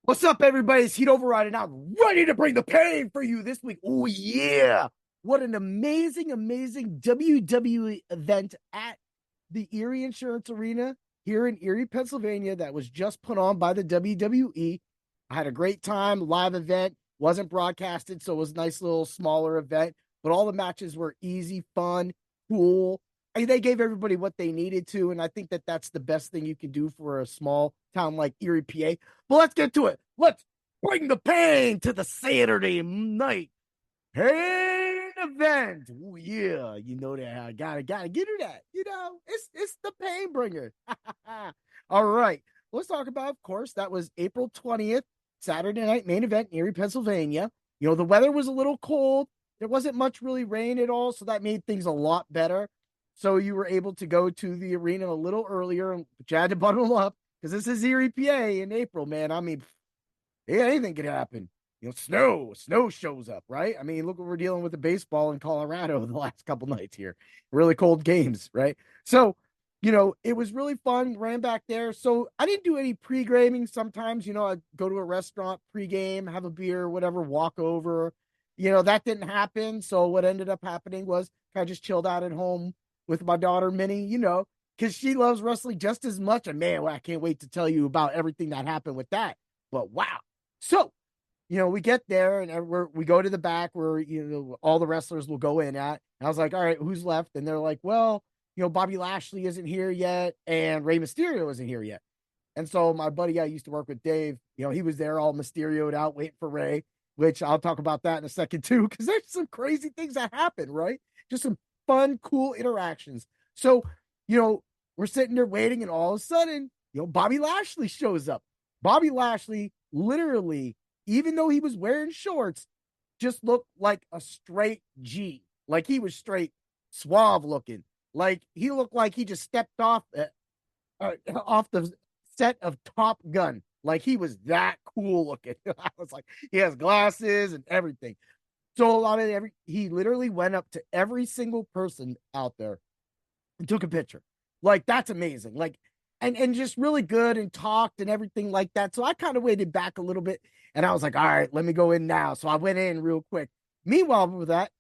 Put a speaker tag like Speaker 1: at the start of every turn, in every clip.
Speaker 1: What's up, everybody? It's Heat Override, and I'm ready to bring the pain for you this week. Oh, yeah. What an amazing WWE event at the Erie Insurance Arena here in Erie, Pennsylvania, that was just put on by the WWE. I had a great time, live event, wasn't broadcasted, so it was a nice little smaller event, but all the matches were easy, fun, cool. They gave everybody what they needed to, and I think that that's the best thing you can do for a small town like Erie, PA. But let's get to it. Let's bring the pain to the Saturday night pain event. Oh yeah, you know that I gotta get her that. It's the pain bringer. All right, let's talk about. Of course, that was April 20th, Saturday night main event in Erie, Pennsylvania. The weather was a little cold. There wasn't much really rain at all, so that made things a lot better. So you were able to go to the arena a little earlier, but you had to bundle up because this is Erie, PA in April, man. I mean, yeah, anything could happen. Snow shows up, right? I mean, look what we're dealing with the baseball in Colorado the last couple nights here. Really cold games, right? So, it was really fun. Ran back there. So I didn't do any pre-gaming. Sometimes, I'd go to a restaurant pre-game, have a beer, whatever, walk over. That didn't happen. So what ended up happening was I just chilled out at home with my daughter, Minnie, because she loves wrestling just as much. And man, well, I can't wait to tell you about everything that happened with that. But wow. So, we get there and we go to the back where, all the wrestlers will go in at. And I was like, all right, who's left? And they're like, well, Bobby Lashley isn't here yet. And Rey Mysterio isn't here yet. And so my buddy I used to work with, Dave, he was there all Mysterio'd out waiting for Rey, which I'll talk about that in a second too, because there's some crazy things that happen, right? Just some fun, cool interactions. So, we're sitting there waiting, and all of a sudden, Bobby Lashley shows up. Bobby Lashley literally, even though he was wearing shorts, just looked like a straight G. Like he was straight suave looking. Like he looked like he just stepped off the set of Top Gun. Like he was that cool looking. I was like, he has glasses and everything. So he literally went up to every single person out there and took a picture. Like that's amazing. Like and just really good and talked and everything like that. So I kind of waited back a little bit and I was like, all right, let me go in now. So I went in real quick. Meanwhile, with that,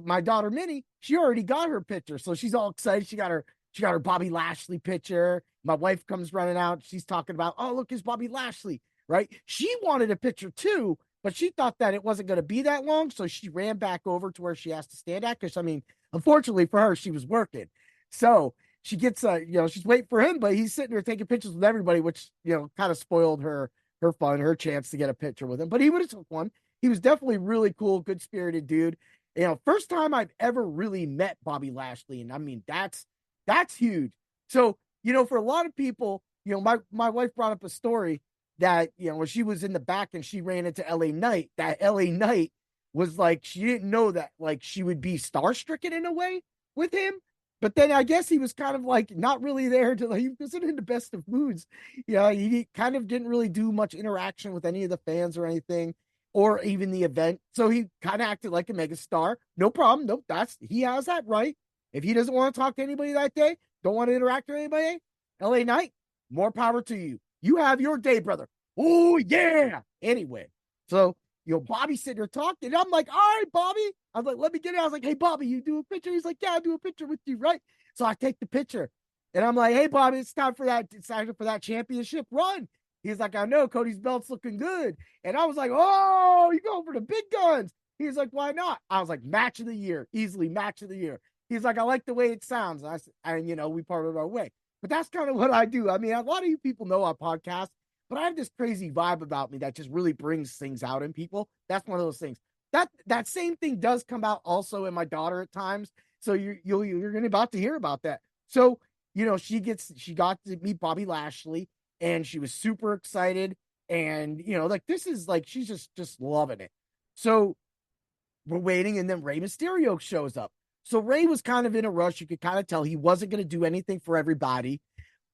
Speaker 1: my daughter Minnie, she already got her picture. So she's all excited. She got her Bobby Lashley picture. My wife comes running out. She's talking about, oh, look, it's Bobby Lashley, right? She wanted a picture too, but she thought that it wasn't going to be that long. So she ran back over to where she has to stand at. Because, I mean, unfortunately for her, she was working. So she gets, she's waiting for him, but he's sitting there taking pictures with everybody, which, kind of spoiled her fun, her chance to get a picture with him. But he would have took one. He was definitely really cool, good spirited dude. First time I've ever really met Bobby Lashley. And I mean, that's huge. So, for a lot of people, my wife brought up a story that, when she was in the back and she ran into LA Knight, that LA Knight was like, she didn't know that like she would be starstrucken in a way with him. But then I guess he was kind of like not really there to like, he wasn't in the best of moods. He kind of didn't really do much interaction with any of the fans or anything, or even the event. So he kind of acted like a megastar. No problem. Nope. He has that right. If he doesn't want to talk to anybody that day, don't want to interact with anybody, LA Knight, more power to you. You have your day, brother. Oh, yeah. Anyway, so, Bobby's sitting there talking. And I'm like, all right, Bobby. I was like, let me get it. I was like, hey, Bobby, you do a picture? He's like, yeah, I'll do a picture with you, right? So I take the picture. And I'm like, hey, Bobby, it's time for that championship run. He's like, I know, Cody's belt's looking good. And I was like, oh, you going for the big guns. He's like, why not? I was like, match of the year, easily match of the year. He's like, I like the way it sounds. We parted our way. But that's kind of what I do. I mean, a lot of you people know our podcast, but I have this crazy vibe about me that just really brings things out in people. That's one of those things. That same thing does come out also in my daughter at times. So you're going to about to hear about that. So, she got to meet Bobby Lashley and she was super excited. And, like this is like, she's just loving it. So we're waiting. And then Rey Mysterio shows up. So Rey was kind of in a rush. You could kind of tell he wasn't going to do anything for everybody,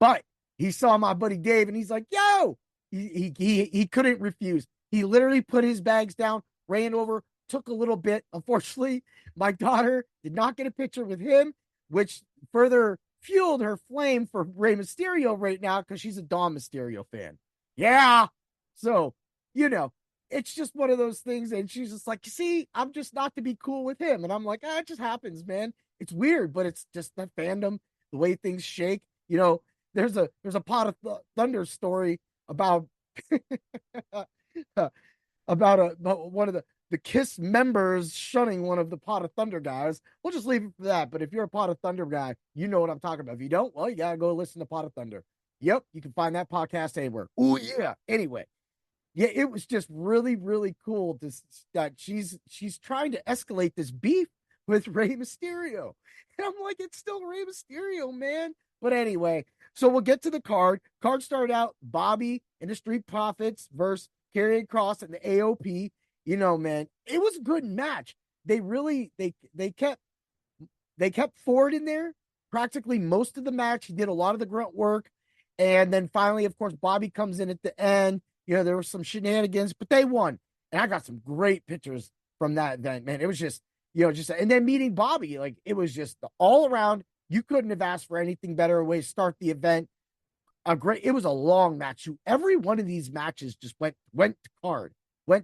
Speaker 1: but he saw my buddy Dave and he's like, yo, he couldn't refuse. He literally put his bags down, ran over, took a little bit. Unfortunately, my daughter did not get a picture with him, which further fueled her flame for Rey Mysterio right now because she's a Dom Mysterio fan. Yeah. So it's just one of those things. And she's just like, see, I'm just not to be cool with him. And I'm like, it just happens, man. It's weird, but it's just the fandom, the way things shake. There's a pot of thunder story about about one of the Kiss members shunning one of the Pot of Thunder guys. We'll just leave it for that. But if you're a Pot of Thunder guy, you know what I'm talking about. If you don't, well, you gotta go listen to Pot of Thunder. Yep, you can find that podcast anywhere. Oh yeah. Anyway, yeah, it was just really, really cool that she's trying to escalate this beef with Rey Mysterio. And I'm like, it's still Rey Mysterio, man. But anyway, so we'll get to the card. Card started out Bobby and the Street Profits versus Karrion Kross and the AOP. Man, it was a good match. They really they kept Ford in there practically most of the match. He did a lot of the grunt work. And then finally, of course, Bobby comes in at the end. There were some shenanigans, but they won. And I got some great pictures from that event, man. It was just, and then meeting Bobby, like it was just all around. You couldn't have asked for anything better way to start the event. It was a long match. Every one of these matches just went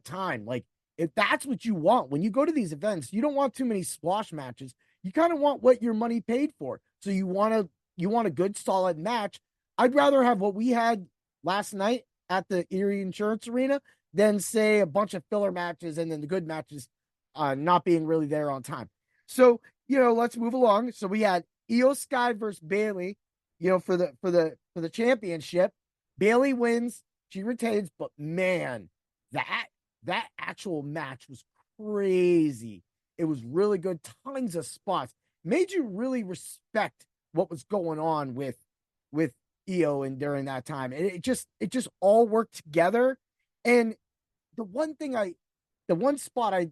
Speaker 1: time. Like if that's what you want, when you go to these events, you don't want too many squash matches. You kind of want what your money paid for. So you want a good solid match. I'd rather have what we had last night at the Erie Insurance Arena than say a bunch of filler matches and then the good matches not being really there on time. So, let's move along. So we had Io Sky versus Bayley, for the championship. Bayley wins, she retains, but man, that actual match was crazy. It was really good, tons of spots. Made you really respect what was going on with Io and during that time. And it just all worked together. And the one spot I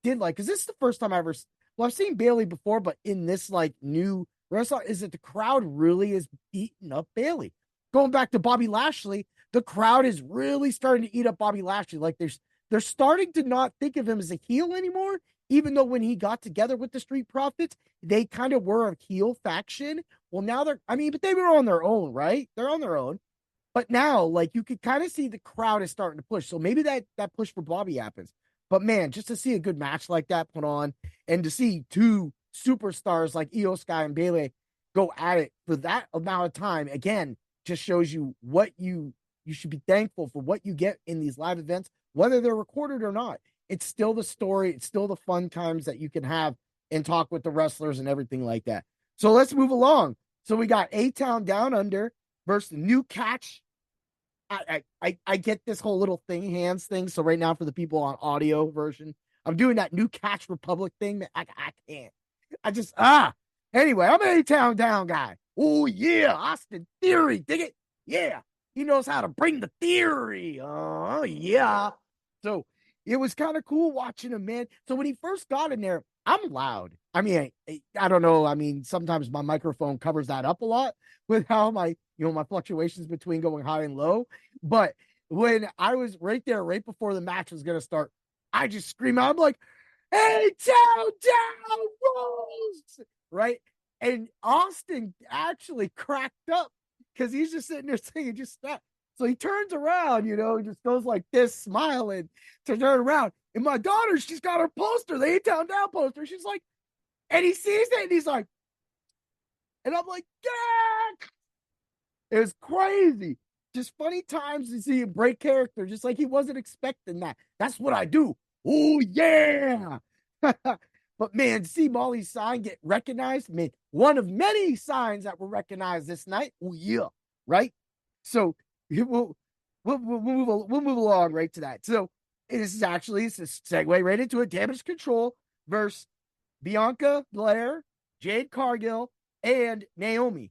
Speaker 1: did like, because this is the first time I've seen Bayley before, but in this like new wrestling, is that the crowd really is eating up Bayley. Going back to Bobby Lashley, the crowd is really starting to eat up Bobby Lashley. Like they're starting to not think of him as a heel anymore, even though when he got together with the Street Profits, they kind of were a heel faction. Well, now but they were on their own, right? They're on their own. But now, like, you could kind of see the crowd is starting to push. So maybe that push for Bobby happens. But man, just to see a good match like that put on and to see two superstars like Io Sky and Bayley go at it for that amount of time, again, just shows you what you should be thankful for what you get in these live events, whether they're recorded or not. It's still the story. It's still the fun times that you can have and talk with the wrestlers and everything like that. So let's move along. So we got A-Town Down Under versus the New Catch. I get this whole little hands thing. So right now for the people on audio version, I'm doing that New Catch Republic thing. I can't. Anyway, I'm an A-Town Down guy. Oh yeah, Austin Theory, dig it? Yeah, he knows how to bring the theory. Oh yeah. So it was kind of cool watching him, man. So when he first got in there, I'm loud. I don't know. Sometimes my microphone covers that up a lot with how my fluctuations between going high and low. But when I was right there, right before the match was going to start, I just scream out. I'm like, hey, down rolls, right? And Austin actually cracked up because he's just sitting there singing, just stop. So he turns around, he just goes like this, smiling to turn around. And my daughter, she's got her poster, the A-Town Down poster. She's like, and he sees it and he's like, and I'm like, yeah. It was crazy. Just funny times to see him break character, just like he wasn't expecting that. That's what I do. Oh, yeah. But man, to see Molly's sign get recognized, one of many signs that were recognized this night. Oh, yeah. Right? So we'll move along right to that. So this is actually, it's a segue right into it. Damage Control versus Bianca Belair, Jade Cargill, and Naomi.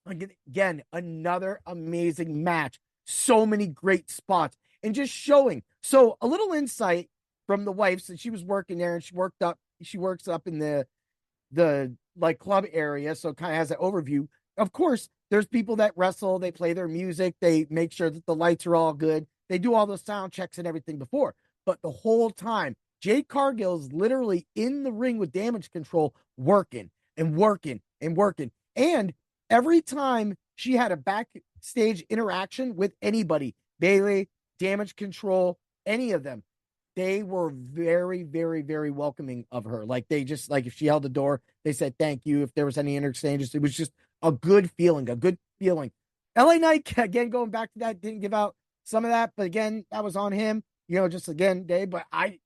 Speaker 1: Again, another amazing match. So many great spots and just showing. So a little insight from the wife, since she was working there and she works up in the like club area. So it kind of has an overview. Of course, there's people that wrestle, they play their music, they make sure that the lights are all good. They do all those sound checks and everything before. But the whole time, Jade Cargill is literally in the ring with Damage Control, working and working and working. And every time she had a backstage interaction with anybody, Bayley, Damage Control, any of them, they were very, very, very welcoming of her. Like they just like if she held the door, they said thank you. If there was any interchanges, it was just a good feeling, a good feeling. LA Knight, again, going back to that, didn't give out some of that, but again, that was on him, just again, Dave. But I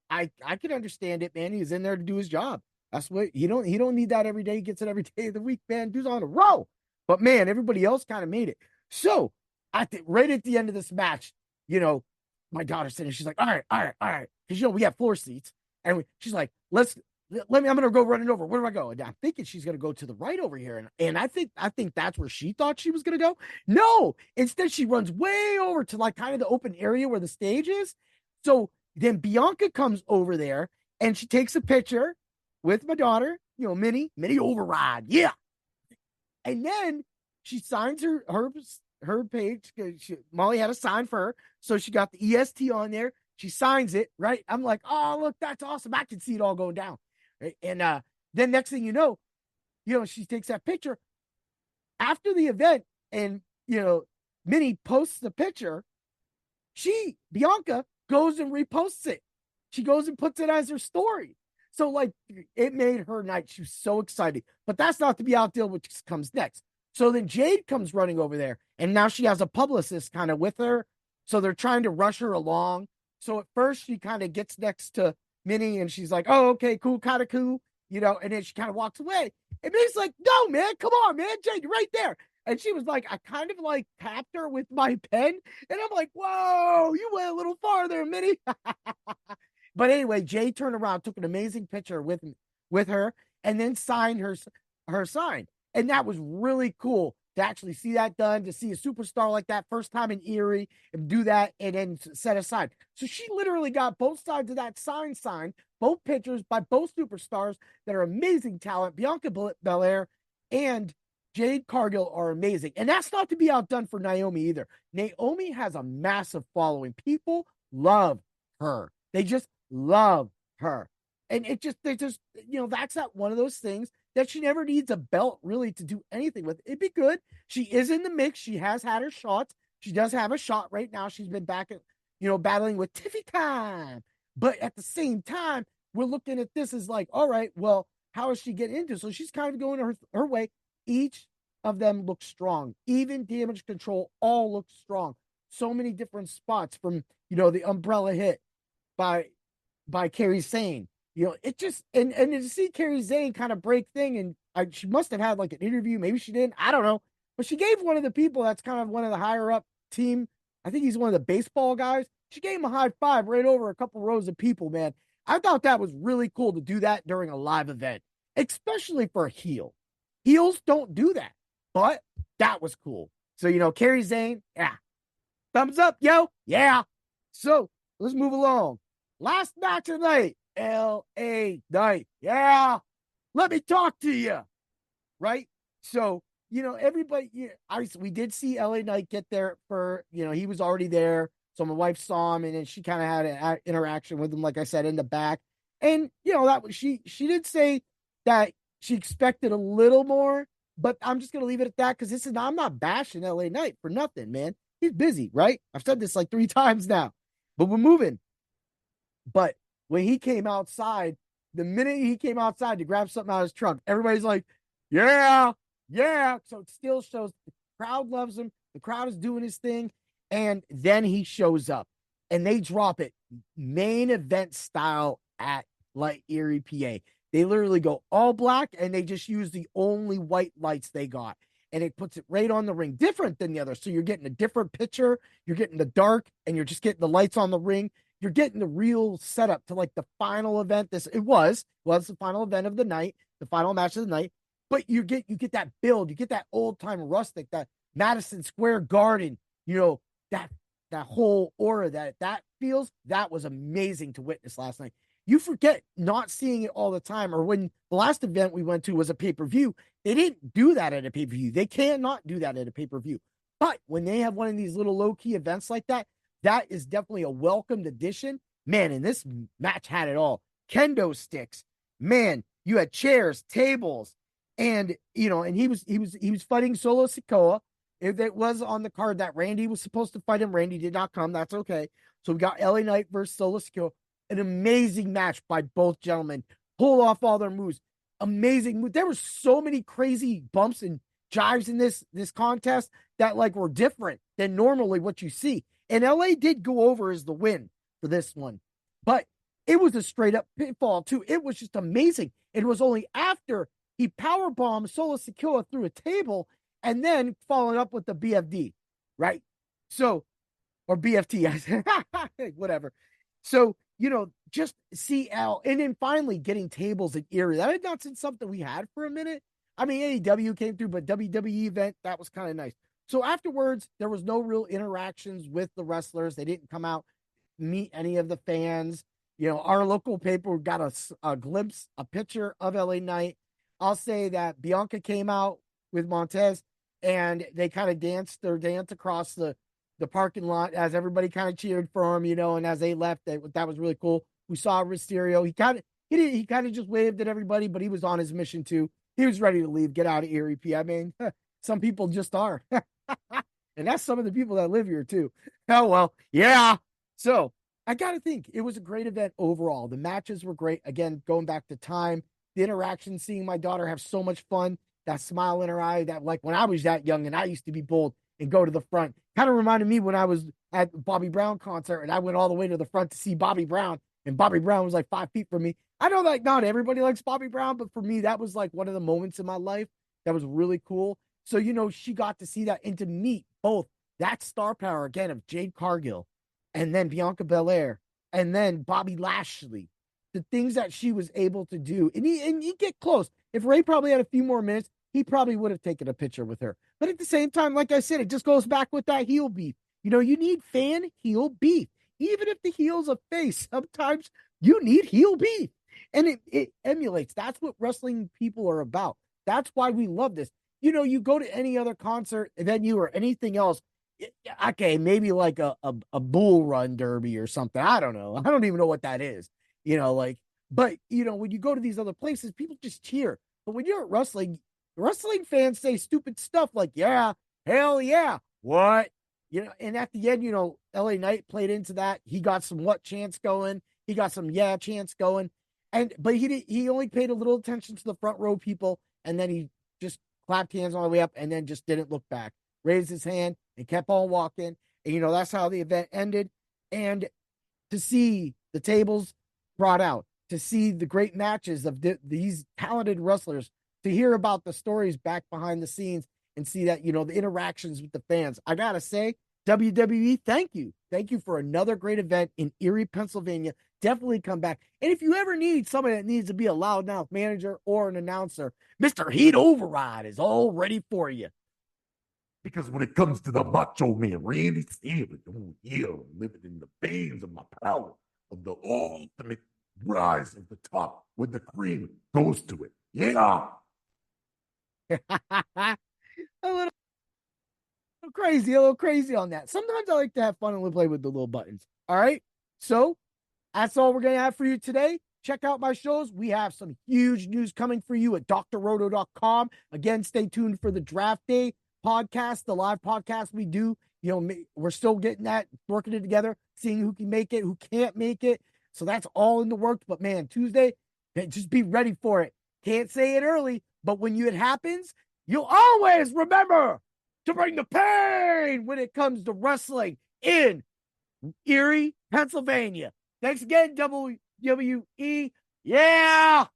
Speaker 1: could understand it, man. He was in there to do his job. That's what he don't need that every day. He gets it every day of the week, man. Dude's on a roll. But man, everybody else kind of made it. So right at the end of this match, my daughter's sitting, she's like, all right, all right, all right. Because we have floor seats. And she's like, I'm gonna go running over. Where do I go? And I'm thinking she's gonna go to the right over here. And I think that's where she thought she was gonna go. No, instead she runs way over to like kind of the open area where the stage is. So then Bianca comes over there and she takes a picture with my daughter, mini override. Yeah. And then she signs her page. Molly had a sign for her. So she got the EST on there. She signs it, right? I'm like, oh, look, that's awesome. I can see it all going down. Right? And then next thing you know, she takes that picture after the event and, Minnie posts the picture. Bianca goes and reposts it. She goes and puts it as her story. So like it made her night. She was so excited, but that's not to be outdealed, which comes next. So then Jade comes running over there and now she has a publicist kind of with her. So they're trying to rush her along. So at first she kind of gets next to Minnie and she's like, oh, okay, cool, kind of cool, and then she kind of walks away. And Minnie's like, no, man, come on, man, Jade, you're right there. And she was like, I kind of like tapped her with my pen. And I'm like, whoa, you went a little farther, Minnie. But anyway, Jade turned around, took an amazing picture with her, and then signed her sign. And that was really cool to actually see that done, to see a superstar like that first time in Erie and do that and then set aside. So she literally got both sides of that sign signed, both pictures by both superstars that are amazing talent. Bianca Belair and Jade Cargill are amazing. And that's not to be outdone for Naomi either. Naomi has a massive following. People love her. They just love her. And that's not one of those things that she never needs a belt really to do anything with. It'd be good. She is in the mix. She has had her shots. She does have a shot right now. She's been back at, battling with Tiffy time. But at the same time, we're looking at this as like, all right, well, how is she getting into it? So she's kind of going her way. Each of them looks strong. Even Damage Control all looks strong. So many different spots from, the umbrella hit by Kairi Sane. It just and to see Kairi Sane kind of break thing, and she must have had like an interview. Maybe she didn't. I don't know. But she gave one of the people that's kind of one of the higher up team. I think he's one of the baseball guys. She gave him a high five right over a couple rows of people, man. I thought that was really cool to do that during a live event, especially for a heel. Heels don't do that, but that was cool. So, Kairi Sane, yeah. Thumbs up, yo. Yeah. So let's move along. Last match of the night, LA Knight. Yeah. Let me talk to you. Right? So, everybody, we did see LA Knight get there for, he was already there. So my wife saw him and then she kind of had an interaction with him, like I said, in the back. And, that was, she did say that she expected a little more, but I'm just going to leave it at that because I'm not bashing LA Knight for nothing, man. He's busy, right? I've said this like 3 times now, but we're moving. But when he came outside, the minute he came outside to grab something out of his trunk, everybody's like, yeah, yeah. So it still shows the crowd loves him. The crowd is doing his thing. And then he shows up and they drop it main event style at like Erie, PA. They literally go all black and they just use the only white lights they got. And it puts it right on the ring, different than the other. So you're getting a different picture. You're getting the dark and you're just getting the lights on the ring. You're getting the real setup to like the final event. It was the final event of the night, the final match of the night. But you get that build, you get that old time rustic, that Madison Square Garden, that whole aura that feels. That was amazing to witness last night. You forget not seeing it all the time, or when the last event we went to was a pay-per-view, they didn't do that at a pay-per-view. They cannot do that at a pay-per-view. But when they have one of these little low-key events like that, that is definitely a welcomed addition. Man, and this match had it all. Kendo sticks. Man, you had chairs, tables, and and he was fighting Solo Sikoa. If it was on the card that Randy was supposed to fight him, Randy did not come. That's okay. So we got LA Knight versus Solo Sikoa. An amazing match by both gentlemen. Pull off all their moves. Amazing move. There were so many crazy bumps and jives in this contest that like were different than normally what you see. And LA did go over as the win for this one. But it was a straight up pitfall too. It was just amazing. It was only after he powerbombed Solo Sikoa through a table and then followed up with the BFD, right? So, or BFT, whatever. So, just CL, and then finally getting tables in Erie. That had not been something we had for a minute. I mean, AEW came through, but WWE event, that was kind of nice. So afterwards, there was no real interactions with the wrestlers. They didn't come out, meet any of the fans. Our local paper got a glimpse, a picture of LA Knight. I'll say that Bianca came out with Montez, and they kind of danced their dance across the parking lot as everybody kind of cheered for him, and as they left, that was really cool. We saw Mysterio. He kind of just waved at everybody, but he was on his mission too. He was ready to leave, get out of Erie, P. I mean, some people just are. And that's some of the people that live here too. Oh, well, yeah. So I got to think it was a great event overall. The matches were great. Again, going back to time, the interaction, seeing my daughter have so much fun, that smile in her eye, that like when I was that young and I used to be bold and go to the front, kind of reminded me when I was at Bobby Brown concert and I went all the way to the front to see Bobby Brown, and Bobby Brown was like 5 feet from me. I know that not everybody likes Bobby Brown, but for me, that was like one of the moments in my life that was really cool. So, she got to see that and to meet both that star power again of Jade Cargill and then Bianca Belair and then Bobby Lashley, the things that she was able to do. And he get close. If Ray probably had a few more minutes, he probably would have taken a picture with her. But at the same time, like I said, it just goes back with that heel beef. You need fan heel beef. Even if the heel's a face, sometimes you need heel beef. And it emulates. That's what wrestling people are about. That's why we love this. You go to any other concert, venue, or anything else. Okay, maybe like a bull run derby or something. I don't know. I don't even know what that is. But when you go to these other places, people just cheer. But when you're at wrestling fans say stupid stuff like, yeah, hell yeah, what? And at the end, LA Knight played into that. He got some what chants going. He got some yeah chants going. But he only paid a little attention to the front row people, and then he just clapped hands all the way up and then just didn't look back, raised his hand and kept on walking. And, that's how the event ended. And to see the tables brought out, to see the great matches of these talented wrestlers, to hear about the stories back behind the scenes and see that, the interactions with the fans. I got to say, WWE, thank you. Thank you for another great event in Erie, Pennsylvania. Definitely come back. And if you ever need somebody that needs to be a loudmouth manager or an announcer, Mr. Heat Override is all ready for you.
Speaker 2: Because when it comes to the Macho Man, Randy Savage, oh yeah, living in the veins of my power, of the ultimate rise of the top, when the cream goes to it. Yeah.
Speaker 1: a little crazy on that. Sometimes I like to have fun and play with the little buttons. All right. So that's all we're going to have for you today. Check out my shows. We have some huge news coming for you at drroto.com. Again, stay tuned for the Draft Day podcast, the live podcast we do. We're still getting that, working it together, seeing who can make it, who can't make it. So that's all in the works. But man, Tuesday, just be ready for it. Can't say it early, but when it happens, you'll always remember to bring the pain when it comes to wrestling in Erie, Pennsylvania. Thanks again, WWE. Yeah.